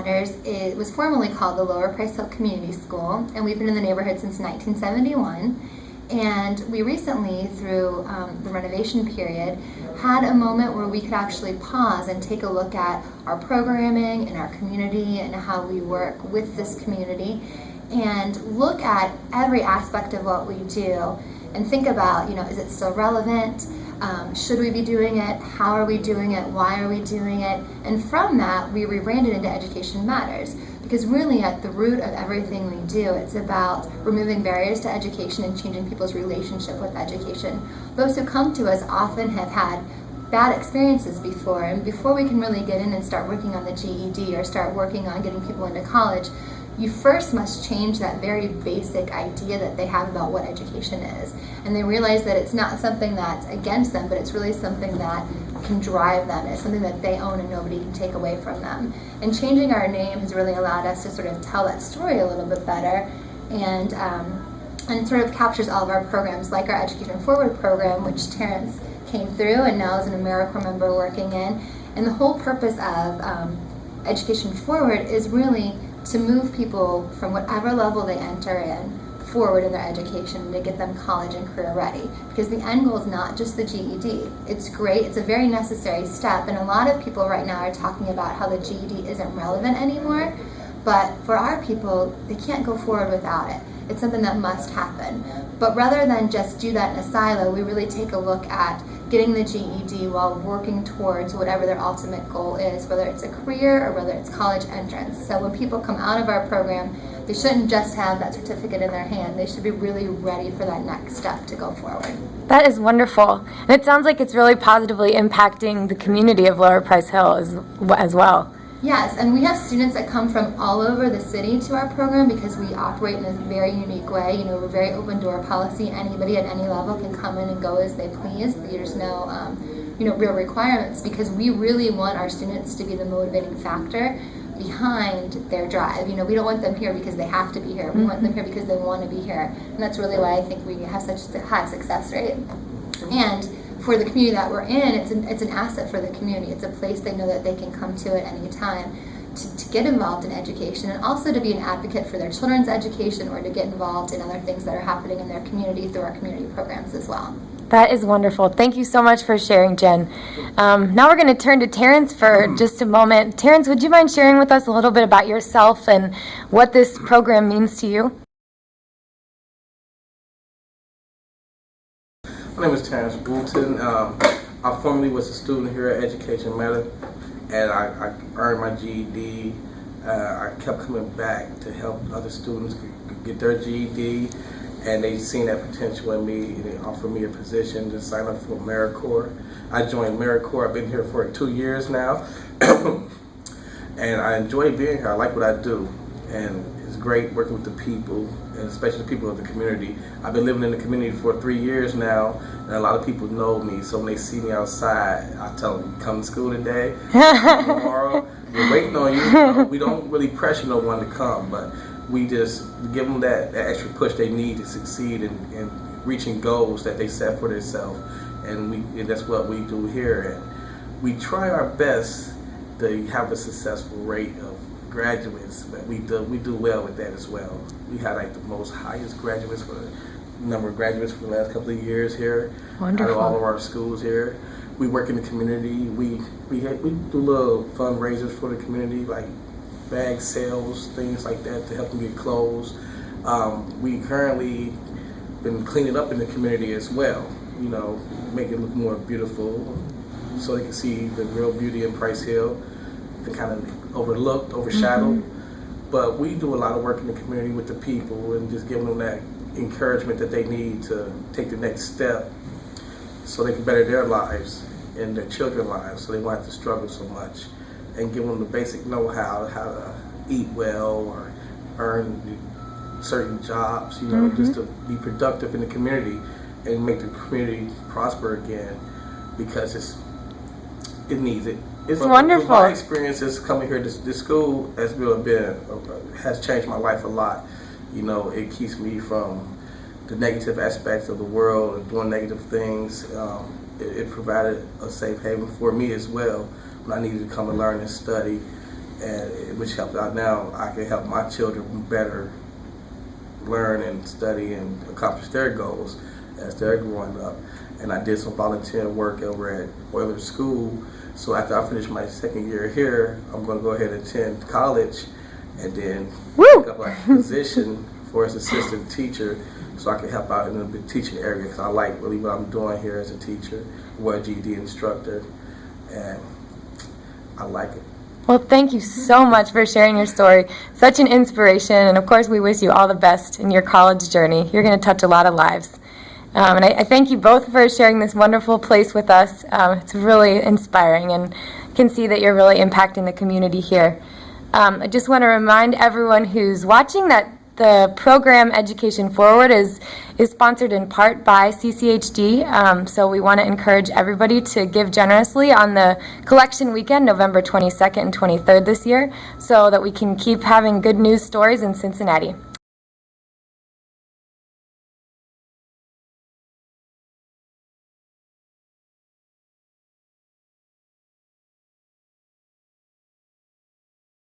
Matters was formerly called the Lower Price Hill Community School, and we've been in the neighborhood since 1971. And we recently, through the renovation period, had a moment where we could actually pause and take a look at our programming and our community and how we work with this community, and look at every aspect of what we do and think about, is it still relevant? Should we be doing it? How are we doing it? Why are we doing it? And from that, we rebranded into Education Matters, because really at the root of everything we do, it's about removing barriers to education and changing people's relationship with education. Those who come to us often have had bad experiences before, and before we can really get in and start working on the GED or start working on getting people into college, you first must change that very basic idea that they have about what education is. And they realize that it's not something that's against them, but it's really something that can drive them. It's something that they own and nobody can take away from them. And changing our name has really allowed us to sort of tell that story a little bit better, and sort of captures all of our programs, like our Education Forward program, which Terrence came through and now is an AmeriCorps member working in. And the whole purpose of Education Forward is really to move people from whatever level they enter in forward in their education to get them college and career ready. Because the end goal is not just the GED. It's great, it's a very necessary step, and a lot of people right now are talking about how the GED isn't relevant anymore, but for our people, they can't go forward without it. It's something that must happen. But rather than just do that in a silo, we really take a look at getting the GED while working towards whatever their ultimate goal is, whether it's a career or whether it's college entrance. So when people come out of our program, they shouldn't just have that certificate in their hand. They should be really ready for that next step to go forward. That is wonderful. And it sounds like it's really positively impacting the community of Lower Price Hill as well. Yes, and we have students that come from all over the city to our program because we operate in a very unique way. We're very open door policy. Anybody at any level can come in and go as they please. There's no, real requirements, because we really want our students to be the motivating factor behind their drive. We don't want them here because they have to be here. We want them here because they want to be here, and that's really why I think we have such a high success rate. And for the community that we're in, it's an asset for the community. It's a place they know that they can come to at any time to get involved in education, and also to be an advocate for their children's education, or to get involved in other things that are happening in their community through our community programs as well. That is wonderful. Thank you so much for sharing, Jen. Now we're going to turn to Terrence for just a moment. Terrence, would you mind sharing with us a little bit about yourself and what this program means to you? My name is Terrence Boulton. I formerly was a student here at Education Matters, and I earned my GED. I kept coming back to help other students get their GED, and they seen that potential in me, and they offered me a position to sign up for AmeriCorps. I joined AmeriCorps. I've been here for 2 years now, and I enjoy being here. I like what I do, and it's great working with the people, and especially the people of the community. I've been living in the community for 3 years now, and a lot of people know me, so when they see me outside, I tell them, come to school today, tomorrow, we're waiting on you. We don't really pressure no one to come, but we just give them that extra push they need to succeed in reaching goals that they set for themselves, and that's what we do here. And we try our best to have a successful rate of graduates, but we do well with that as well. We had like the most highest graduates for the number of graduates for the last couple of years here. Wonderful. Out of all of our schools here. We work in the community. We do little fundraisers for the community, like bag sales, things like that, to help them get clothes. We currently been cleaning up in the community as well, make it look more beautiful, so they can see the real beauty in Price Hill, the kind of overlooked, overshadowed. But we do a lot of work in the community with the people, and just giving them that encouragement that they need to take the next step so they can better their lives and their children's lives, so they won't have to struggle so much, and give them the basic know-how, how to eat well or earn certain jobs, just to be productive in the community and make the community prosper again, because it needs it. It's wonderful. My experiences coming here, this school has changed my life a lot. It keeps me from the negative aspects of the world and doing negative things. It provided a safe haven for me as well when I needed to come and learn and study. and which helped out. Now I can help my children better learn and study and accomplish their goals as they're growing up. And I did some volunteer work over at Oiler School. So after I finish my second year here, I'm going to go ahead and attend college and then pick up a position for as assistant teacher, so I can help out in the teaching area, because I like really what I'm doing here as a teacher, or a GED instructor, and I like it. Well, thank you so much for sharing your story. Such an inspiration, and of course we wish you all the best in your college journey. You're going to touch a lot of lives. And I thank you both for sharing this wonderful place with us. It's really inspiring, and can see that you're really impacting the community here. I just want to remind everyone who's watching that the program Education Forward is sponsored in part by CCHD, so we want to encourage everybody to give generously on the collection weekend, November 22nd and 23rd this year, so that we can keep having good news stories in Cincinnati.